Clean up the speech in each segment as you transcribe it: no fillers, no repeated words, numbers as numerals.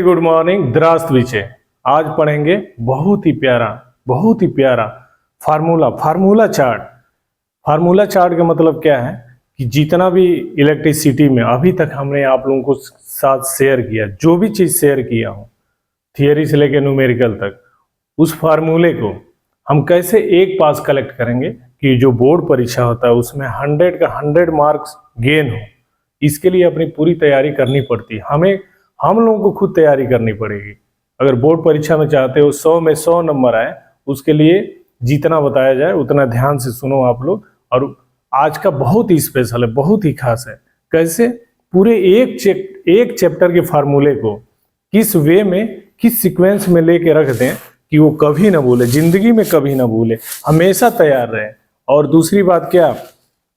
Good morning. द्रास्त विषय आज पढ़ेंगे बहुत ही प्यारा फार्मूला चार्ट। फार्मूला चार्ट का मतलब क्या है कि जितना भी इलेक्ट्रिसिटी में अभी तक हमने आप लोगों को साथ शेयर किया, जो भी चीज़ शेयर किया हो थियरी से लेकर न्यूमेरिकल तक, उस फार्मूले को हम कैसे एक पास कलेक्ट करेंगे कि जो बोर्ड परीक्षा होता है उसमें 100 का 100 मार्क्स गेन हो। इसके लिए अपनी पूरी तैयारी करनी पड़ती है। हम लोगों को खुद तैयारी करनी पड़ेगी। अगर बोर्ड परीक्षा में चाहते हो 100 में 100 नंबर आए, उसके लिए जितना बताया जाए उतना ध्यान से सुनो आप लोग। और आज का बहुत ही स्पेशल है, बहुत ही खास है। कैसे पूरे एक चैप्टर के फार्मूले को किस वे में, किस सीक्वेंस में लेके रख दें कि वो कभी ना भूले, जिंदगी में कभी ना भूले, हमेशा तैयार रहे। और दूसरी बात क्या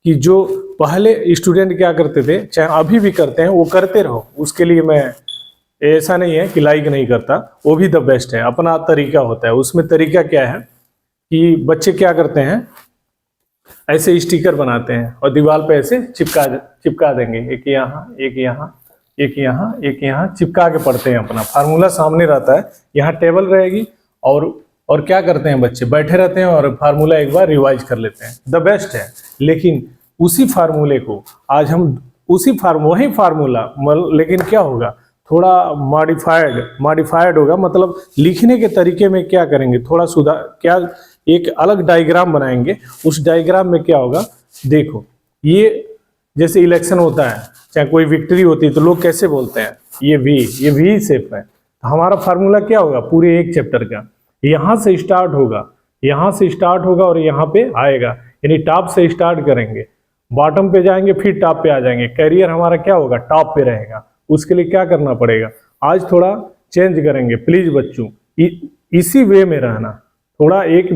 कि जो पहले स्टूडेंट क्या करते थे, चाहे अभी भी करते हैं, वो करते रहो। उसके लिए मैं ऐसा नहीं है कि लाइक नहीं करता, वो भी द बेस्ट है, अपना तरीका होता है। उसमें तरीका क्या है कि बच्चे क्या करते हैं, ऐसे स्टिकर बनाते हैं और दीवार पे ऐसे चिपका देंगे, एक यहाँ एक यहाँ एक यहाँ एक यहाँ, चिपका के पढ़ते हैं। अपना फार्मूला सामने रहता है, यहाँ टेबल रहेगी और क्या करते हैं बच्चे, बैठे रहते हैं और फार्मूला एक बार रिवाइज कर लेते हैं। द बेस्ट है। लेकिन उसी फार्मूले को आज हम वही फार्मूला, लेकिन क्या होगा, थोड़ा मॉडिफाइड होगा। मतलब लिखने के तरीके में क्या करेंगे, थोड़ा सुधार, क्या एक अलग डायग्राम बनाएंगे। उस डायग्राम में क्या होगा, देखो, ये जैसे इलेक्शन होता है, चाहे कोई विक्ट्री होती है, तो लोग कैसे बोलते हैं, ये वी शेप है। तो हमारा फार्मूला क्या होगा, पूरे एक चैप्टर का यहाँ से स्टार्ट होगा और यहाँ पे आएगा। यानी टॉप से स्टार्ट करेंगे, बॉटम पे जाएंगे, फिर टॉप पे आ जाएंगे। कैरियर हमारा क्या होगा, टॉप पे रहेगा। उसके लिए क्या करना पड़ेगा, आज थोड़ा चेंज करेंगे प्लीज बच्चों। इसी वे में रहना, थोड़ा एक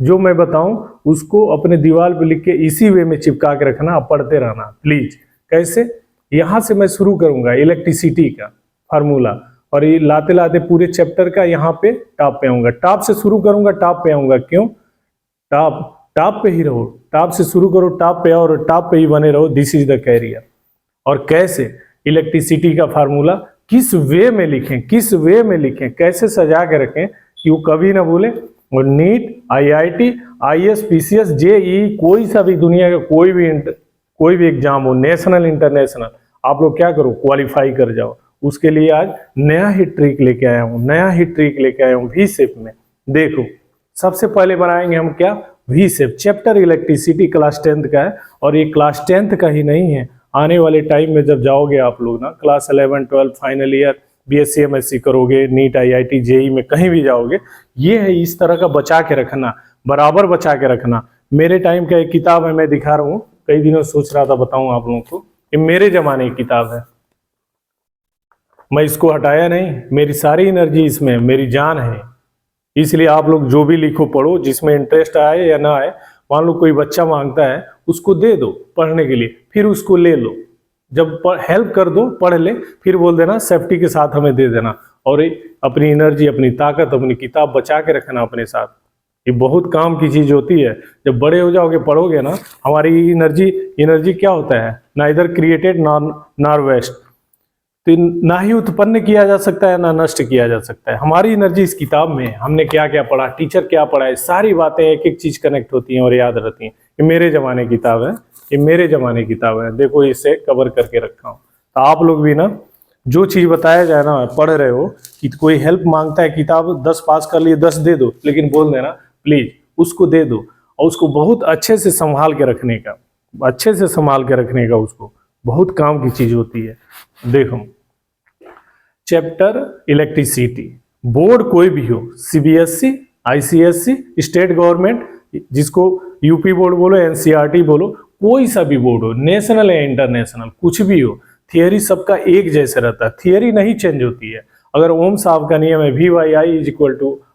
जो मैं बताऊं उसको अपने दीवार पे लिख के इसी वे में चिपका के रखना, पढ़ते रहना प्लीज। कैसे, यहाँ से मैं शुरू करूंगा इलेक्ट्रिसिटी का फार्मूला, और ये लाते लाते पूरे चैप्टर का यहाँ पे टॉप पे आऊंगा। टॉप से शुरू करूंगा, टॉप पे आऊंगा। क्यों, टॉप पे ही रहो, टॉप से शुरू करो, टॉप पे आओ और टॉप पे ही बने रहो। This is the career. और कैसे इलेक्ट्रिसिटी का फार्मूला किस वे में लिखें, कैसे सजा के रखें कि वो कभी ना भूले। और NEET, IIT, IAS, PCS, JEE, कोई सा भी दुनिया का कोई भी एग्जाम हो, नेशनल इंटरनेशनल, आप लोग क्या करो, क्वालिफाई कर जाओ। उसके लिए आज नया ही ट्रिक लेके आया हूँ वी शेप में। देखो, सबसे पहले बनाएंगे हम क्या, V shape. Chapter electricity class 10th का है, और ये क्लास 10th का ही नहीं है, आने वाले टाइम में जब जाओगे आप लोग ना, class 11, 12 final year, BSc MSc करोगे, नीट, IIT, JEE में कहीं भी जाओगे, ये है इस तरह का बचा के रखना, बराबर बचा के रखना। मेरे टाइम का एक किताब है, मैं दिखा रहा हूँ, कई दिनों सोच रहा था बताऊं आप लोगों को। ये मेरे जमाने की किताब है, मैं इसको हटाया नहीं, मेरी सारी एनर्जी इसमें, मेरी जान है। इसलिए आप लोग जो भी लिखो पढ़ो, जिसमें इंटरेस्ट आए या ना आए। मान लो कोई बच्चा मांगता है, उसको दे दो पढ़ने के लिए, फिर उसको ले लो, जब हेल्प कर दो, पढ़ ले, फिर बोल देना सेफ्टी के साथ हमें दे देना। और अपनी एनर्जी, अपनी ताकत, अपनी किताब बचा के रखना अपने साथ, ये बहुत काम की चीज होती है। जब बड़े हो जाओगे, पढ़ोगे ना, हमारी एनर्जी क्या होता है, ना इधर क्रिएटेड नॉर वेस्ट, तो ना ही उत्पन्न किया जा सकता है, ना नष्ट किया जा सकता है। हमारी एनर्जी इस किताब में है। हमने क्या क्या पढ़ा, टीचर क्या पढ़ा है, सारी बातें एक एक चीज कनेक्ट होती हैं और याद रहती हैं। ये मेरे जमाने की किताब है, देखो इसे कवर करके रखा हूँ। तो आप लोग भी ना, जो चीज बताया जाए ना, पढ़ रहे हो कि कोई हेल्प मांगता है, किताब 10 पास कर लिए, 10 दे दो, लेकिन बोल देना प्लीज उसको दे दो, और उसको बहुत अच्छे से संभाल के रखने का, उसको बहुत काम की चीज होती है। देखो, चैप्टर इलेक्ट्रिसिटी, बोर्ड कोई भी हो, CBSE, ICSE, स्टेट गवर्नमेंट, जिसको यूपी बोर्ड बोलो, NCERT बोलो, कोई सा भी बोर्ड हो, नेशनल या इंटरनेशनल, कुछ भी हो, थियरी सबका एक जैसे रहता है, थियरी नहीं चेंज होती है। अगर ओम साहब का नियम है V/I =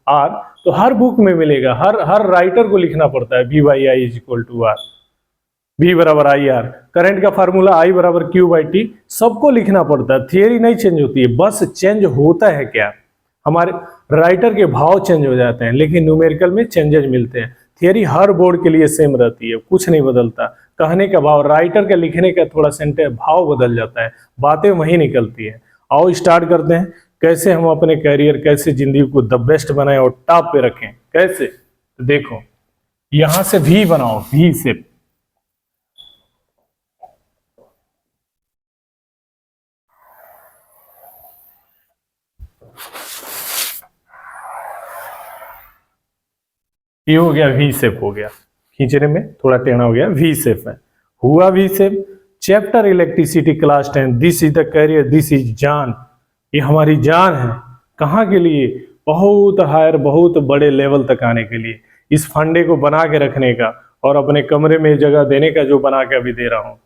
R, तो हर बुक में मिलेगा, हर राइटर को लिखना पड़ता है V/I = R, V = IR। Current का फार्मूला I = Q/T, सबको लिखना पड़ता है, थियरी नहीं चेंज होती है। बस चेंज होता है क्या, हमारे राइटर के भाव चेंज हो जाते हैं, लेकिन न्यूमेरिकल में चेंजेस मिलते हैं। थियरी हर बोर्ड के लिए सेम रहती है, कुछ नहीं बदलता। कहने का भाव, राइटर का लिखने का थोड़ा सेंटेंस भाव बदल जाता है, बातें वही निकलती है। आओ स्टार्ट करते हैं। कैसे हम अपने करियर, कैसे जिंदगी को द बेस्ट बनाएं और टॉप पे रखें, कैसे? तो देखो यहां से वी बनाओ, वी शेप। ये हो गया वी शेप, हो गया, खींचने में थोड़ा टेढ़ा हो गया, वी शेप है, हुआ V shape. Chapter electricity class 10, this is the career, this is जान, ये हमारी जान है। कहाँ के लिए? बहुत हायर, बहुत बड़े लेवल तक आने के लिए, इस फंडे को बना के रखने का और अपने कमरे में जगह देने का, जो बना के अभी दे रहा हूँ,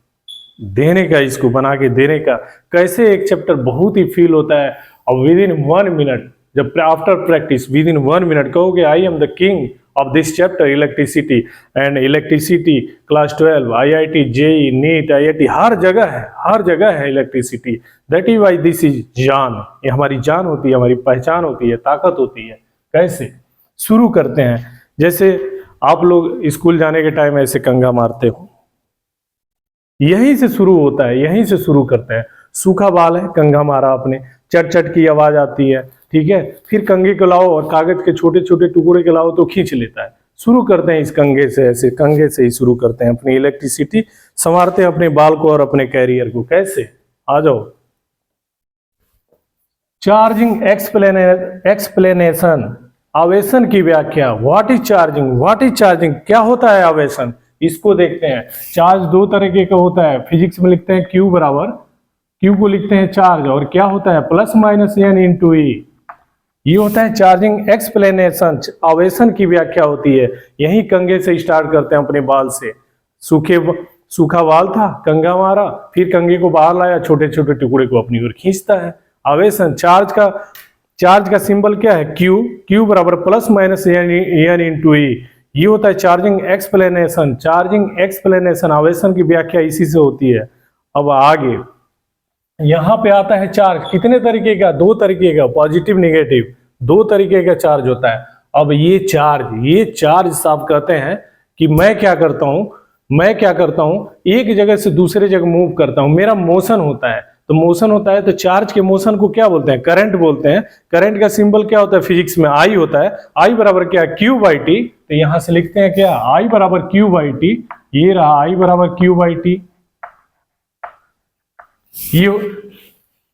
देने का, इसको बना के देने का। कैसे एक चैप्टर बहुत ही फील होता है, और विद इन 1 मिनट, जब after practice within 1 minute कहोगे I am the king of this chapter electricity, and electricity class 12, IIT, JEE, NEET, IIT, हर जगह है, हर जगह है इलेक्ट्रिसिटी। That is why this is जान, ये हमारी जान होती है, हमारी पहचान होती है, ताकत होती है। कैसे शुरू करते हैं? जैसे आप लोग स्कूल जाने के टाइम ऐसे कंघा मारते हो, यहीं से शुरू होता है, यहीं से शुरू करते हैं। सूखा बाल है, कंघा मारा आपने, चट चट की आवाज आती है, ठीक है, फिर कंघे को लाओ और कागज के छोटे छोटे टुकड़े के लाओ तो खींच लेता है। शुरू करते हैं इस कंघे से, ऐसे कंघे से ही शुरू करते हैं अपनी इलेक्ट्रिसिटी, संवारते हैं अपने बाल को और अपने कैरियर को। कैसे? आ जाओ। चार्जिंग एक्सप्लेनेशन, आवेशन की व्याख्या। What is charging? What is charging, क्या होता है आवेशन? इसको देखते हैं। चार्ज दो तरीके का होता है, फिजिक्स में लिखते हैं Q बराबर, Q को लिखते हैं चार्ज, और क्या होता है प्लस माइनस n इंटू ई, ये होता है चार्जिंग एक्सप्लेनेशन, आवेशन की व्याख्या होती है। यही कंघे से स्टार्ट करते हैं अपने बाल से। सूखा बाल था, कंघा मारा, फिर कंघे को बाहर लाया, छोटे छोटे टुकड़े को अपनी ओर खींचता है। आवेशन, चार्ज का सिंबल क्या है? Q बराबर प्लस माइनस n इंटू ई, ये होता है चार्जिंग एक्सप्लेनेशन। चार्जिंग एक्सप्लेनेशन, आवेशन की व्याख्या इसी से होती है। अब आगे यहां पे आता है चार्ज, कितने तरीके का? 2 तरीके का, पॉजिटिव नेगेटिव, 2 तरीके का चार्ज होता है। अब ये चार्ज साहब कहते हैं कि मैं क्या करता हूं, एक जगह से दूसरे जगह मूव करता हूं, मेरा मोशन होता है। तो मोशन होता है तो चार्ज के मोशन को क्या बोलते हैं? करंट बोलते हैं। करंट का सिंबल क्या होता है फिजिक्स में? आई होता है। आई बराबर क्या? Q/T। तो यहां से लिखते हैं क्या? आई बराबर Q/T, ये रहा आई बराबर Q/T।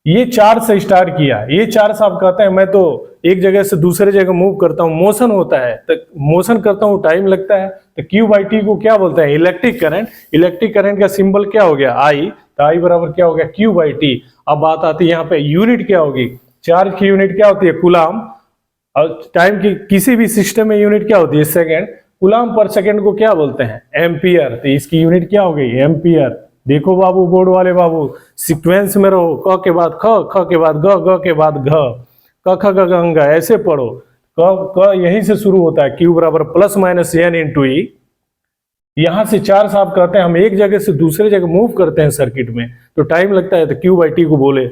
ये चार्ज से स्टार्ट किया, ये चार्ज साहब कहते हैं मैं तो एक जगह से दूसरे जगह मूव करता हूं, मोशन होता है, तो मोशन करता हूं, टाइम लगता है। तो Q/T को क्या बोलते हैं? Electric current. इलेक्ट्रिक करंट का सिंबल क्या हो गया? आई। तो आई बराबर क्या हो गया? Q/T। अब बात आती है यहाँ पे यूनिट क्या होगी? चार्ज की यूनिट क्या होती है? कूलाम। और टाइम की किसी भी सिस्टम में यूनिट क्या होती है? सेकेंड। कूलाम पर सेकेंड को क्या बोलते हैं? एम्पियर। तो इसकी यूनिट क्या हो गई? एम्पियर। देखो बाबू, बोर्ड वाले बाबू, सीक्वेंस में रहो, क के बाद ख, ख के बाद ग, ग के बाद घ, क ख ग गंगा, ऐसे पढ़ो। क यहीं से शुरू होता है। Q बराबर प्लस माइनस n इंटू ई। यहां से चार्ज साहब कहते हैं हम एक जगह से दूसरे जगह मूव करते हैं सर्किट में, तो टाइम लगता है, तो Q/T को बोले।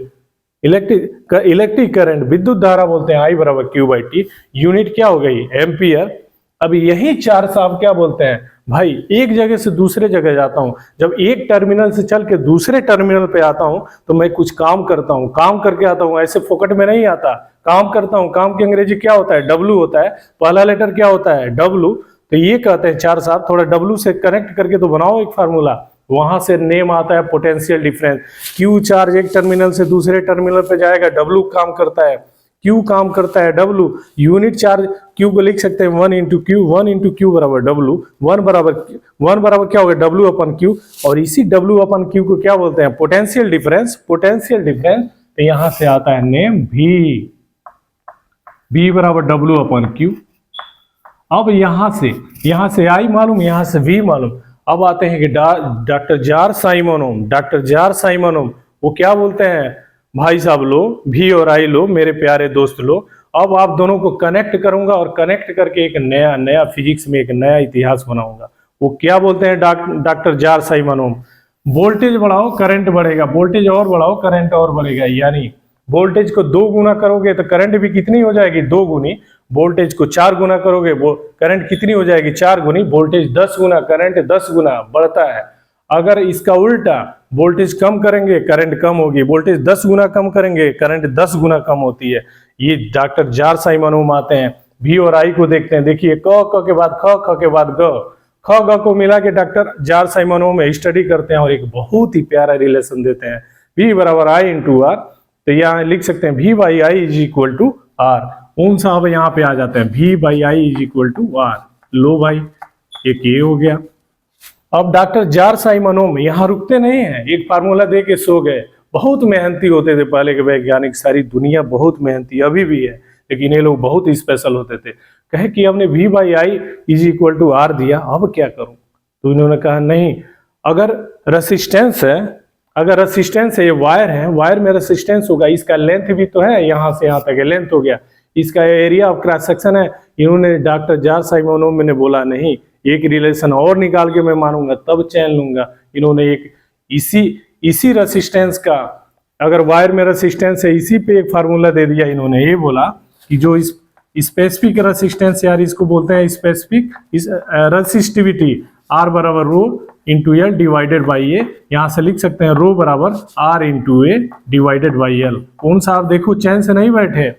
इलेक्ट्रिक करंट, विद्युत धारा बोलते हैं, I बराबर Q/T। यूनिट क्या हो गई? एम्पियर। अब यही चार्ज साहब क्या बोलते हैं? भाई एक जगह से दूसरे जगह जाता हूं, जब एक टर्मिनल से चल के दूसरे टर्मिनल पे आता हूं तो मैं कुछ काम करता हूं, काम करके आता हूं, ऐसे फोकट में नहीं आता, काम करता हूं। काम की अंग्रेजी क्या होता है? W होता है। पहला लेटर क्या होता है? W। तो ये कहते हैं चार्ज साहब, थोड़ा W से कनेक्ट करके तो बनाओ एक फार्मूला। वहां से नेम आता है पोटेंशियल डिफरेंस। Q चार्ज एक टर्मिनल से दूसरे टर्मिनल पे जाएगा, W काम करता है, Q काम करता है, W। यूनिट चार्ज Q को लिख सकते हैं 1 इंटू Q बराबर W। 1 बराबर क्या होगा? W अपन Q। और इसी W अपन Q को क्या बोलते हैं? Potential difference. तो यहां से आता है नेम V बराबर W अपन Q। अब यहां से I मालूम, यहां से V मालूम। अब आते हैं कि डॉक्टर जार साइमोनोम वो क्या बोलते हैं? भाई साहब लो, V और I लो, मेरे प्यारे दोस्त लो। अब आप दोनों को कनेक्ट करूंगा और कनेक्ट करके एक नया फिजिक्स में एक नया इतिहास बनाऊंगा। वो क्या बोलते हैं? डॉक्टर जार साइमोनोम, वोल्टेज बढ़ाओ करंट बढ़ेगा, वोल्टेज और बढ़ाओ करंट और बढ़ेगा। यानी वोल्टेज को 2 गुना करोगे तो करंट भी कितनी हो जाएगी? 2 गुनी। वोल्टेज को 4 गुना करोगे वो करंट कितनी हो जाएगी? 4 गुनी। वोल्टेज 10 गुना, करंट 10 गुना बढ़ता है। अगर इसका उल्टा वोल्टेज कम करेंगे करंट कम होगी, वोल्टेज 10 गुना कम करेंगे करंट 10 गुना कम होती है। ये डॉक्टर जार साइमन ओम आते हैं, भी और आई को देखते हैं। देखिए क के बाद ख के बाद ग, ख ग को मिला के डॉक्टर जार साइमन ओम स्टडी करते हैं और एक बहुत ही प्यारा रिलेशन देते हैं, V बराबर I इंटू आर। तो यहाँ लिख सकते हैं V by I is equal to R. Ohm साहब यहाँ पे आ जाते हैं, V by I is equal to R. लो भाई एक ये हो गया। अब डॉक्टर जार साइमन ओम यहाँ रुकते नहीं हैं, एक फार्मूला दे के सो गए। बहुत मेहनती होते थे पहले के वैज्ञानिक, सारी दुनिया बहुत मेहनती अभी भी है, लेकिन ये लोग बहुत स्पेशल होते थे। कहे कि हमने V by I is equal to R दिया, अब क्या करूं? तो इन्होंने कहा नहीं, अगर रेसिस्टेंस है, अगर रेसिस्टेंस है, ये वायर है, वायर में रेसिस्टेंस होगा, इसका लेंथ भी तो है, यहाँ से यहाँ तक लेंथ हो गया, इसका एरिया ऑफ क्रॉस सेक्शन है। इन्होंने डॉक्टर जार साइमन ओम ने बोला नहीं, एक रिलेशन और निकाल के मैं मानूंगा तब चैन लूंगा। इन्होंने एक इसी रेसिस्टेंस का, अगर वायर में रेसिस्टेंस है, इसी पे एक फार्मूला दे दिया। इन्होंने ये बोला कि जो इस स्पेसिफिक रेसिस्टेंस, यार इसको बोलते हैं स्पेसिफिक रेसिस्टिविटी, R बराबर rho into L divided by A. यहाँ से लिख सकते हैं रो बराबर R into A divided by L. कौन सा आप देखो चैन से नहीं बैठे,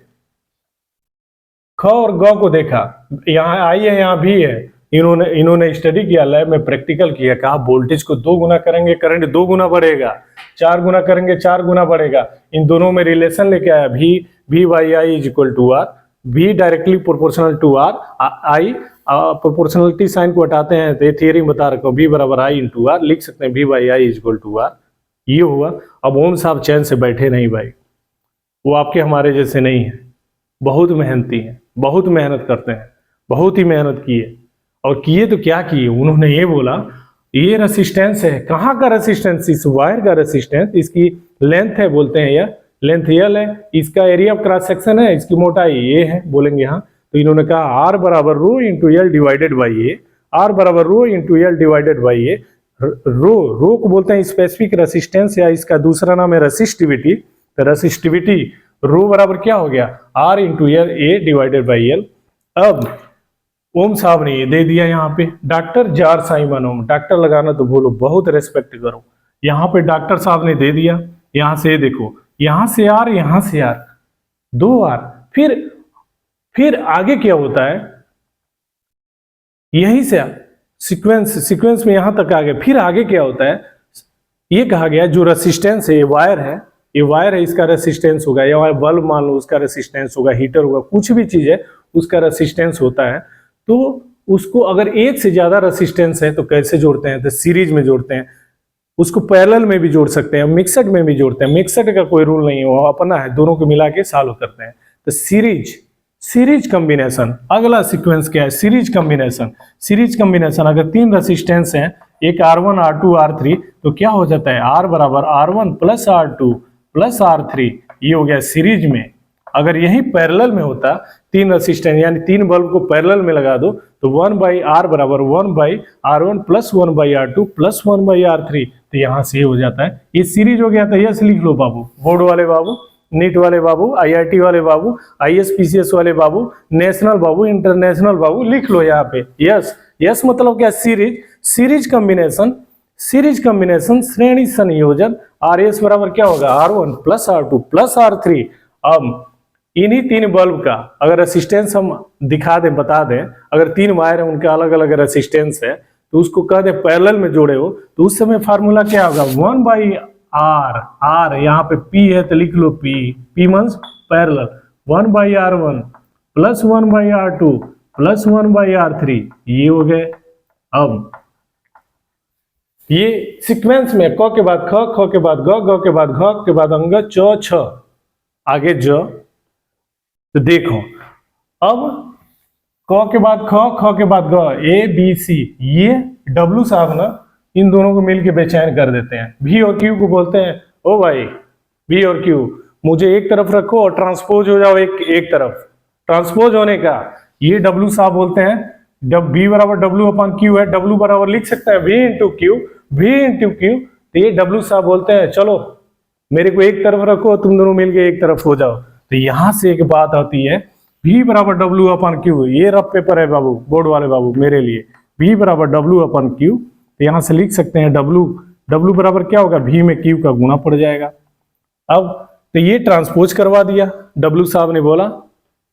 ख और ग को देखा, यहाँ आई है यहाँ भी है। इन्होंने स्टडी किया, लैब में प्रैक्टिकल किया, कहा वोल्टेज को 2 गुना करेंगे करंट 2 गुना बढ़ेगा, 4 गुना करेंगे 4 गुना बढ़ेगा। इन दोनों में रिलेशन लेके आया, V by I is equal to R, V directly proportional to R, I proportionality sign को हटाते हैं, तो थियरी बता रखा हूँ, V बराबर आई इंटू आर, लिख सकते हैं V by I is equal to R. ये हुआ। अब ओम साहब चैन से बैठे नहीं भाई, वो आपके हमारे जैसे नहीं है, बहुत मेहनती हैं, बहुत मेहनत करते हैं, बहुत ही मेहनत किए। और किए तो क्या किए, उन्होंने ये बोला ये रेसिस्टेंस है, कहाँ का रेसिस्टेंस? इस वायर का रेसिस्टेंस, इसकी लेंथ है बोलते हैं, यह लेंथ एल है, इसका एरिया ऑफ क्रॉस सेक्शन है, इसकी मोटाई ये है बोलेंगे यहाँ। तो इन्होंने कहा R बराबर rho into L divided by A, R बराबर rho into L divided by A. Rho को बोलते हैं स्पेसिफिक रेसिस्टेंस, या इसका दूसरा नाम है रेसिस्टिविटी। तो रेसिस्टिविटी रो बराबर क्या हो गया, R into L A divided by L. अब ओम साहब ने ये दे दिया यहाँ पे, डॉक्टर जार साइमन ओम, डॉक्टर लगाना तो बोलो, बहुत रेस्पेक्ट करो। यहाँ पे डॉक्टर साहब ने दे दिया, यहाँ से देखो, यहाँ से आर, यहाँ से आर, 2 आर। फिर आगे क्या होता है, यहीं से सीक्वेंस में यहां तक आ गए। फिर आगे क्या होता है, ये कहा गया जो रेसिस्टेंस है, ये वायर है, ये वायर है, इसका रेसिस्टेंस होगा, या बल्ब मान लो उसका रेसिस्टेंस होगा, हीटर होगा, कुछ भी चीज है उसका रेसिस्टेंस होता है। तो उसको अगर एक से ज्यादा रेसिस्टेंस है तो कैसे जोड़ते हैं, तो सीरीज में जोड़ते हैं। उसको पैरेलल में भी जोड़ सकते हैं, मिक्सड में भी जोड़ते हैं, मिक्सड का कोई रूल नहीं है, वो अपना है, दोनों को मिला के सॉल्व करते हैं। तो सीरीज कॉम्बिनेशन, अगला सीक्वेंस क्या है, सीरीज कॉम्बिनेशन। अगर 3 रेसिस्टेंस हैं, एक R1 R2 R3, तो क्या हो जाता है, R बराबर R1 plus R2 plus R3, ये हो गया सीरीज में। अगर यही पैरेलल में होता, 3 रेसिस्टेंस यानी 3 बल्ब को पैरेलल में लगा दो, तो 1 बाई आर बराबर 1 by R1 plus 1 by R2 plus 1 by R3। तो यहाँ से हो जाता है, ये सीरीज हो गया। तो यस लिख लो बाबू, बोर्ड वाले बाबू, नीट वाले बाबू, IIT वाले बाबू, ISPCS वाले बाबू, नेशनल बाबू, इंटरनेशनल बाबू, लिख लो यहाँ पे यस मतलब क्या, सीरीज कॉम्बिनेशन श्रेणी संयोजन। RS बराबर क्या होगा, R1 plus R2 plus R3। अब इन्हीं 3 बल्ब का अगर रेसिस्टेंस हम दिखा दें, बता दें, अगर 3 वायर है उनका अलग अलग रेसिस्टेंस है, तो उसको कह दे पैरेलल में जोड़े हो, तो उस समय फार्मूला क्या होगा, 1 बाई आर, यहाँ पे P है तो लिख लो P means parallel, 1 by R1 plus 1 by R2 plus 1 by R3, ये हो गए। अब ये सीक्वेंस में क के बाद ख, ख के बाद ग के बाद घ के बाद अंग, च छ, आगे ज। तो देखो अब क के बाद ख, ख के बाद ग, ABC, ये W साहब ना इन दोनों को मिलके बेचैन कर देते हैं। V और Q को बोलते हैं, ओ भाई V और Q मुझे एक तरफ रखो और ट्रांसपोज हो जाओ एक तरफ। ट्रांसपोज होने का ये W साहब बोलते हैं, जब V बराबर W अपन Q है, W बराबर लिख सकते हैं V इंटू Q, तो ये W साहब बोलते हैं चलो मेरे को एक तरफ रखो, तुम दोनों मिलके एक तरफ हो जाओ। तो यहां से एक बात आती है, V बराबर W अपन Q, ये रफ पेपर है बाबू, बोर्ड वाले बाबू मेरे लिए, V बराबर W अपन Q। तो यहां से लिख सकते हैं W W बराबर क्या होगा, V में Q का गुणा पड़ जाएगा। अब तो ये ट्रांसपोज करवा दिया, W साहब ने बोला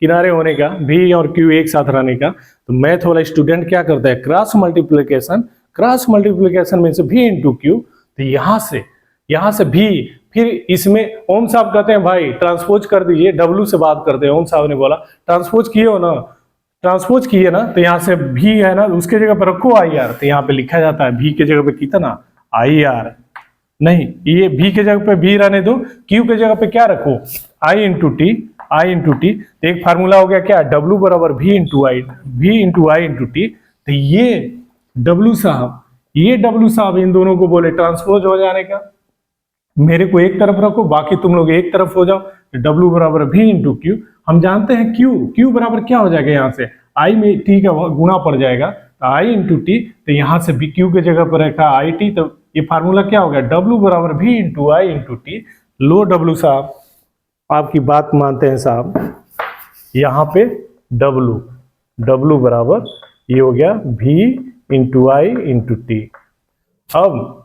किनारे होने का, V और Q एक साथ रहने का। तो मैथ वाला स्टूडेंट क्या करता है, cross multiplication means V into Q। तो यहाँ से V, फिर इसमें ओम साहब कहते हैं भाई ट्रांसपोज कर दीजिए, W से बात करते हैं। ओम साहब ने बोला ट्रांसपोज किए ना, तो यहाँ से V है ना, उसके जगह पर रखो IR। तो यहाँ पे लिखा जाता है V के जगह पे कितना, IR नहीं, ये V के जगह पे V रहने दो, Q के जगह पे क्या रखो, I इंटू टी। तो एक फार्मूला हो गया क्या, W बराबर V into I into T. तो ये W साहब इन दोनों को बोले ट्रांसपोज हो जाने का, मेरे को एक तरफ रखो, बाकी तुम लोग एक तरफ हो जाओ। W बराबर V इंटू Q। हम जानते हैं Q बराबर क्या हो जाएगा, यहाँ से I में T का गुणा पड़ जाएगा, तो I इंटू टी। तो यहाँ से भी Q के जगह पर रखा IT, तो ये फार्मूला क्या हो गया, W बराबर V into I into T. Low W साहब, आपकी बात मानते हैं साहब, यहाँ पे W बराबर ये हो गया V into I into T. अब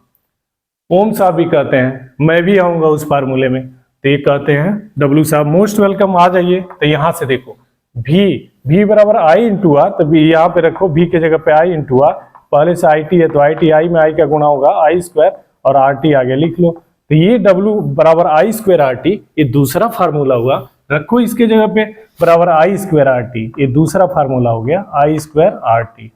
ओम साहब भी कहते हैं, मैं भी आऊंगा उस फार्मूले में। तो ये कहते हैं W साहब मोस्ट वेलकम, आ जाइए। तो यहाँ से देखो V बराबर I इंटू आर, तो यहाँ पे रखो V के जगह पे I इंटू आर, पहले से IT है तो I में I का गुणा होगा I स्क्वायर, और RT आगे लिख लो। तो ये W बराबर I स्क्वायर RT, ये दूसरा फार्मूला हुआ, रखो इसके जगह पे बराबर I स्क्वायर RT, ये दूसरा फार्मूला हो गया I स्क्वायर RT।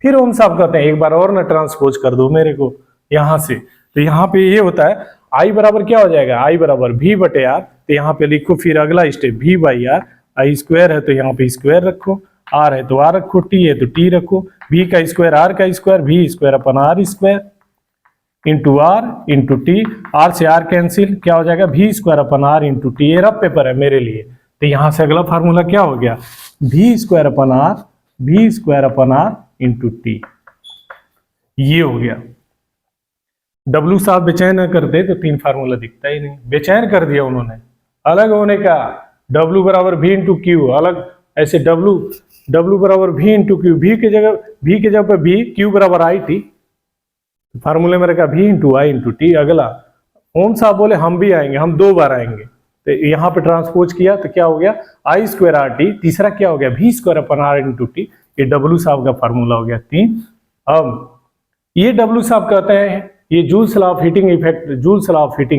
फिर ओम साहब कहते हैं एक बार और ना ट्रांसपोज कर दो मेरे को यहाँ से। तो यहाँ पे ये होता है I बराबर क्या हो जाएगा, I बराबर V बटे R। तो यहाँ पे लिखो फिर अगला step V by R, I square है तो यहाँ पे स्क्वायर रखो, R है तो R रखो, T है तो T रखो, V का स्क्वायर R का square, V square upon R square into R into T. R से R कैंसिल, क्या हो जाएगा V square upon R into T. ये रफ पेपर है मेरे लिए। तो यहाँ से अगला फार्मूला क्या हो गया, V square upon R into T. ये हो गया। W साहब बेचैन न करते तो तीन फार्मूला दिखता ही नहीं, बेचैन कर दिया उन्होंने। अलग होने का W बराबर V इंटू क्यू, अलग ऐसे W बराबर V इंटू क्यू, V के जगह पे V, Q बराबर IT, फार्मूले में रखा V into I into T. अगला ओम साहब बोले हम भी आएंगे, हम 2 बार आएंगे। तो यहाँ पे ट्रांसपोज किया तो क्या हो गया I स्क्वायर RT, तीसरा क्या हो गया V square upon R into T. ये W साहब का फार्मूला हो गया 3। अब ये W साहब कहते हैं ये joules law of heating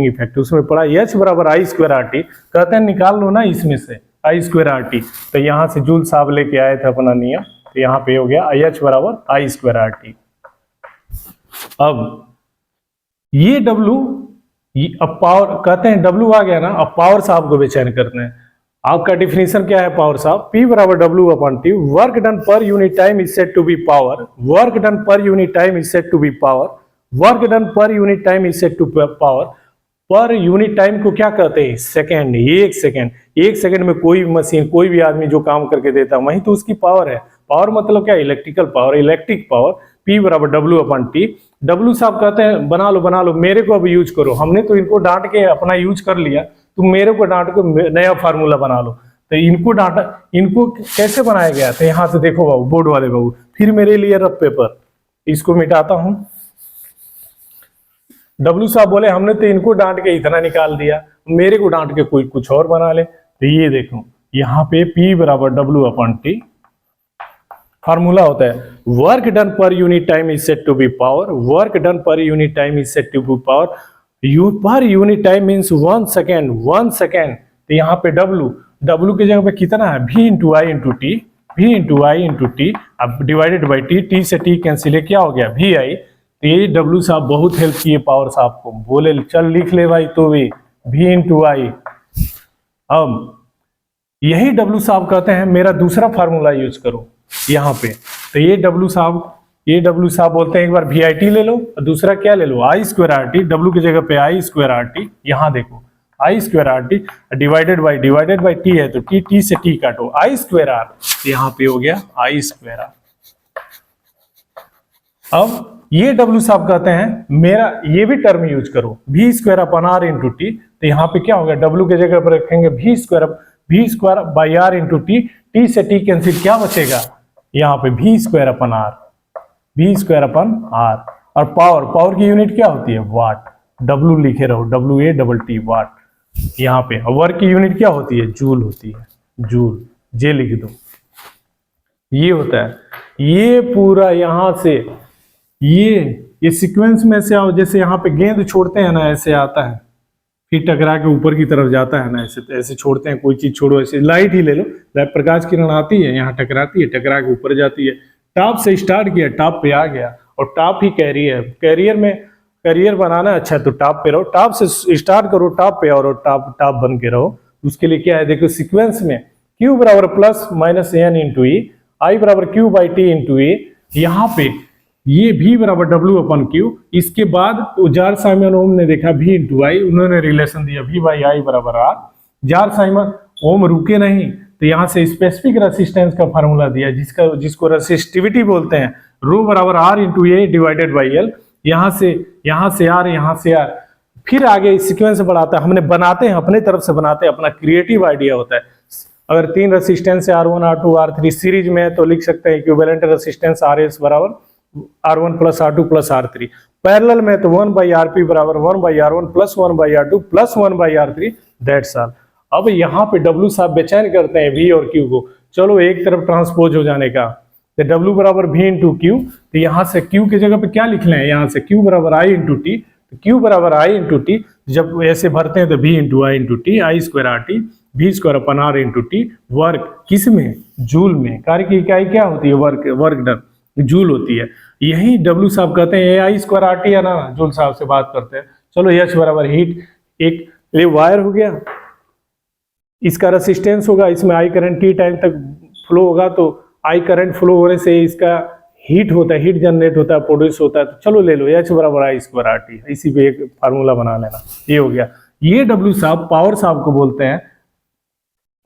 effect, उसमें पढ़ा H बराबर I स्क्वायर RT, कहते हैं निकाल लो ना इसमें से I स्क्वायर RT। तो यहाँ से जूल्स साहब लेके आए थे अपना नियम, तो यहाँ पे हो गया H बराबर I स्क्वायर RT। अब ये W, अब पावर कहते हैं W आ गया ना, अब पावर साहब को बेचैन करते हैं। आपका डिफिनेशन क्या है पावर साहब, P बराबर W upon T, work done per unit time is said to be power, work done per unit time is said to be power, work done per unit time is said to power. Per unit time को क्या कहते हैं, second, एक second में कोई machine, कोई भी आदमी जो काम करके देता है वही तो उसकी पावर है। पावर मतलब क्या, electrical power, electric power. P बराबर W अपन T। W साहब कहते हैं बना लो, मेरे को अब यूज करो, हमने तो इनको डांट के अपना यूज कर लिया, तुम मेरे को डांट के नया फार्मूला बना लो। तो इनको डांटा, इनको कैसे बनाया गया था, यहाँ से देखो बाबू, बोर्ड वाले बाबू, फिर मेरे लिए रफ पेपर, इसको मिटाता हूं। W साहब बोले हमने तो इनको डांट के इतना निकाल दिया, मेरे को डांट के कोई कुछ और बना ले। तो ये देखो यहाँ पे P बराबर W अपन T, फार्मूला होता है work done per unit time is said to be power, work done per unit time is said to be power, per unit time means 1 second. तो यहाँ पे W के जगह पे कितना है, V into I into T, अब divided by T से T कैंसिल है, क्या हो गया VI। तो ये W साहब बहुत हेल्प किए पावर साहब को, बोले चल लिख ले भाई तो भी V इंटू I। अब यही W साहब कहते हैं मेरा दूसरा फार्मूला यूज करो यहाँ पे। तो ये W साहब बोलते हैं एक बार VIT ले लो, दूसरा क्या ले लो I स्क्वायर RT, W की जगह पे I स्क्वायर RT, यहाँ देखो I square RT divided by T है तो T से T काटो, I स्क्वायर R, यहाँ पे हो गया I स्क्वायर R। अब ये W साहब कहते हैं मेरा ये भी टर्म यूज करो, V square upon R into T. तो यहाँ पे क्या हो गया, W के जगह पर रखेंगे V square by R into T, T से T कैंसिल, क्या बचेगा यहाँ पे V स्क्वायर अपन R। और पावर, पावर की यूनिट क्या होती है? वाट। डब्लू लिखे रहो, WATT वाट यहाँ पे। और वर्क की यूनिट क्या होती है? जूल होती है, जूल, जे लिख दो। ये होता है, ये पूरा यहां से ये सीक्वेंस में से आओ, जैसे यहाँ पे गेंद छोड़ते हैं ना, ऐसे आता है, फिर टकरा के ऊपर की तरफ जाता है ना, ऐसे ऐसे छोड़ते हैं, कोई चीज छोड़ो, ऐसे लाइट ही ले लो, प्रकाश किरण आती है, यहाँ टकराती है, टकरा के ऊपर जाती है। टॉप से स्टार्ट किया, टॉप पे आ गया, और टॉप ही कैरियर, कैरियर में करियर बनाना है, अच्छा तो टॉप पे रहो, टॉप से स्टार्ट करो, टॉप पे और टॉप टॉप बन के रहो। उसके लिए क्या है, देखो सीक्वेंस में Q बराबर प्लस माइनस n इंटू ई, आई बराबर Q बाई टी इंटू ए, यहाँ पे ये V बराबर W अपन Q, इसके बाद जार साइमन ओम ने देखा V इंटू आई, उन्होंने रिलेशन दिया V बाई आई बराबर R। जार साइमन ओम रुके नहीं, तो यहाँ से स्पेसिफिक रेसिस्टेंस का फार्मूला दिया, जिसको रेसिस्टिविटी बोलते हैं, रो बराबर R into A divided by L. यहाँ से R, यहाँ से R, फिर आगे सीक्वेंस बढ़ाता है, हमने बनाते हैं अपने तरफ से बनाते हैं, अपना क्रिएटिव आइडिया होता है। अगर 3 रेसिस्टेंस है R1 R2 R3 सीरीज में है, तो लिख सकते हैं इक्विवेलेंट रेसिस्टेंस RS बराबर R1 plus R2 plus R3। Parallel में तो 1 बाई RP बराबर 1 by R1 plus 1 by R2 plus 1 by R3, that's all. अब यहाँ पे W साहब बेचैन करते हैं V और Q को, चलो एक तरफ ट्रांसपोज हो जाने का, तो W बराबर V इंटू क्यू, तो यहाँ से Q की जगह पे क्या लिख लें, यहाँ से Q बराबर I इंटू टी, तो Q बराबर I इंटू टी, जब ऐसे भरते हैं तो V into I into T, I square R T, V square upon R into T. Work किस में? जूल में। कार्य की इकाई क्या होती है? वर्क, वर्क डन, जूल होती है। यही W साहब कहते हैं आई स्क्वायर आर टी, है ना, जूल साहब से बात करते हैं। चलो H बराबर हीट, एक ये वायर हो गया, इसका रेसिस्टेंस होगा, इसमें आई करंट T टाइम तक फ्लो होगा, तो आई करंट फ्लो होने से इसका हीट होता है, हीट जनरेट होता है, प्रोड्यूस होता है। तो चलो ले लो H बराबर आई स्क्वायर आर टी, इसी पे एक फार्मूला बना लेना, ये हो गया। ये W साहब पावर साहब को बोलते हैं।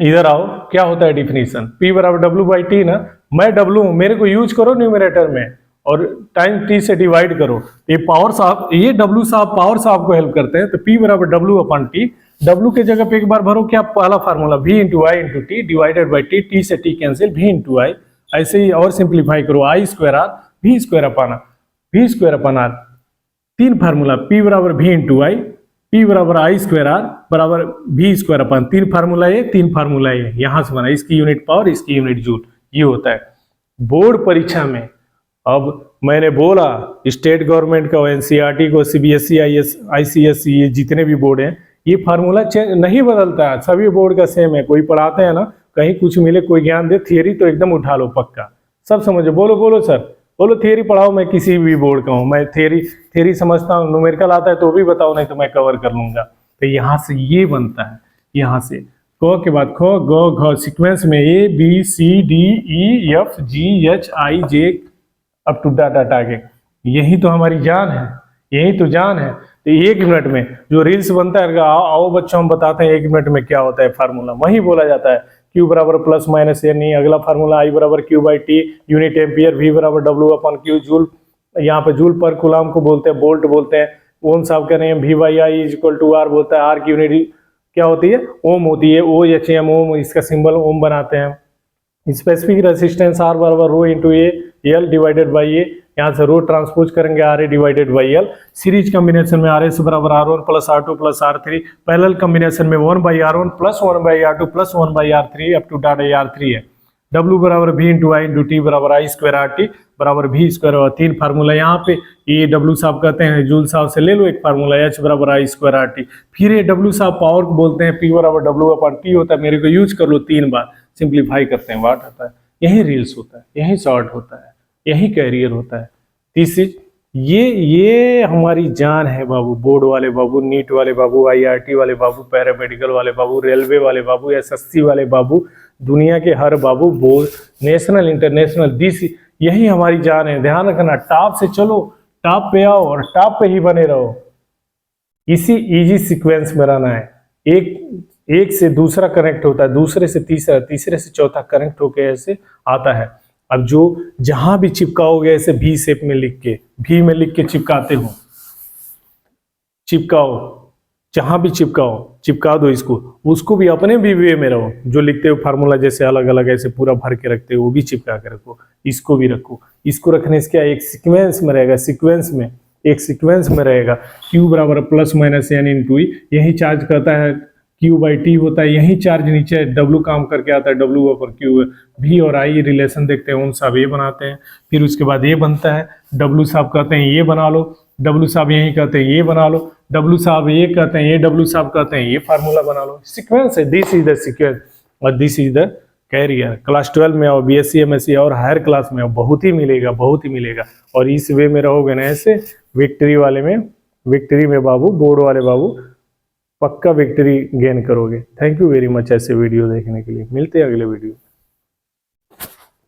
इधर आओ, क्या होता है डिफिनीशन, P बराबर W बाई टी ना, मैं W हूं, मेरे को यूज करो न्यूमरेटर में और टाइम T से डिवाइड करो। ये पावर साहब, ये W साहब पावर साहब को हेल्प करते हैं, तो P बराबर W अपन टी, W के जगह पे एक बार भरो, क्या पहला formula V into I into T divided by T, T से T cancel, V into I, ऐसे ही और सिंप्लीफाई करो, I square R, V square upon R, 3 formula, P बराबर V इंटू आई, P बराबर आई स्क्वायर आर बराबर V square upon, 3 formula ये, 3 formula ये, यहां से बना, इसकी यूनिट पावर, इसकी यूनिट जूल, ये होता है। बोर्ड परीक्षा में, अब मैंने बोला स्टेट गवर्नमेंट का, NCERT को, CBSE ICSE, ये जितने भी बोर्ड हैं, ये फार्मूला नहीं बदलता है, सभी बोर्ड का सेम है। कोई पढ़ाते हैं ना, कहीं कुछ मिले, कोई ज्ञान दे, थियरी तो एकदम उठा लो पक्का, सब समझो, बोलो बोलो सर, बोलो थियरी पढ़ाओ, मैं किसी भी बोर्ड का हूँ, मैं थियरी समझता हूँ, न्यूमेरिकल आता है तो भी बताओ, नहीं तो मैं कवर कर लूंगा। तो यहाँ से ये बनता है, यहाँ से क के बाद ख ग घ, सीक्वेंस में ABCDEFGHIJ अप टू डाटा आगे, यही तो हमारी जान है, यही तो जान है। तो 1 मिनट में जो रील्स बनता है, आओ बच्चों हम बताते हैं 1 मिनट में क्या होता है फार्मूला, वही बोला जाता है। Q बराबर प्लस माइनस एन, अगला फार्मूला I बराबर Q by T unit ampere, V बराबर W अपन Q जूल, यहाँ पे जूल पर कूलम को बोलते हैं, वोल्ट बोलते हैं। ओम साहब कह रहे हैं V by I is equal to R बोलता है, R की यूनिट क्या होती है? ओम होती है, OHM ओम, इसका सिंबल ओम बनाते हैं। स्पेसिफिक रेसिस्टेंस R बराबर rho into A L divided by A, यहाँ से रो ट्रांसपोज करेंगे RA divided by L. Series combination में RS बराबर R1 plus R2 plus R3, parallel combination में 1 by R1 plus 1 by R2 plus 1 by R3 up to data R3 है। W बराबर V into I into T बराबर I square R T बराबर V square, और 3 formula यहाँ पे, ये W साहब कहते हैं, जूल साहब से ले लो एक फार्मूला, H बराबर आई स्क्वायर आर टी। फिर ये W साहब पावर को बोलते हैं, P बराबर W अपन T होता है, मेरे को यूज कर लो 3 बार, सिंप्लीफाई करते हैं, वाट आता है। यही रील्स होता है, यही शॉर्ट होता है, यही कैरियर होता है। तीसरी, ये हमारी जान है बाबू, बोर्ड वाले बाबू, नीट वाले बाबू, IRT वाले बाबू, पैरामेडिकल वाले बाबू, रेलवे वाले बाबू, SSC वाले बाबू, दुनिया के हर बाबू, बोर्ड, नेशनल इंटरनेशनल, दिस, यही हमारी जान है। ध्यान रखना, टॉप से चलो, टॉप पे आओ और टॉप पे ही बने रहो, इसी इजी सीक्वेंस में रहना है। एक से दूसरा कनेक्ट होता है, दूसरे से तीसरा, तीसरे से चौथा कनेक्ट होके ऐसे आता है। अब जो जहां भी चिपकाओगे, ऐसे V शेप में लिख के, V में लिख के चिपकाते हो, चिपकाओ, जहाँ भी चिपका दो इसको, उसको भी अपने भी वे में रहो, जो लिखते हो फार्मूला जैसे अलग अलग ऐसे पूरा भर के रखते हो वो भी चिपका के रखो, इसको भी रखो। इसको रखने से क्या एक सीक्वेंस में रहेगा, एक सीक्वेंस में रहेगा। Q बराबर प्लस माइनस n इंटू, यही चार्ज करता है Q/T होता है, यही चार्ज नीचे W काम करके आता है, W/Q। V और I रिलेशन देखते हैं, उन सब ये बनाते हैं। फिर उसके बाद ये बनता है, W साहब कहते हैं ये बना लो, W साहब यही कहते हैं ये बना लो, W साहब ये कहते हैं ये, W साहब कहते हैं ये फार्मूला बना लो। सीक्वेंस है, दिस इज द सीक्वेंस और this is the career. Class 12 में आओ, BSc MSc और हायर क्लास में आओ, बहुत ही मिलेगा। और इस वे में रहोगे ना ऐसे विक्ट्री में बाबू, बोर्ड वाले बाबू पक्का विक्ट्री गेन करोगे। थैंक यू वेरी मच ऐसे वीडियो देखने के लिए। मिलते हैं अगले वीडियो।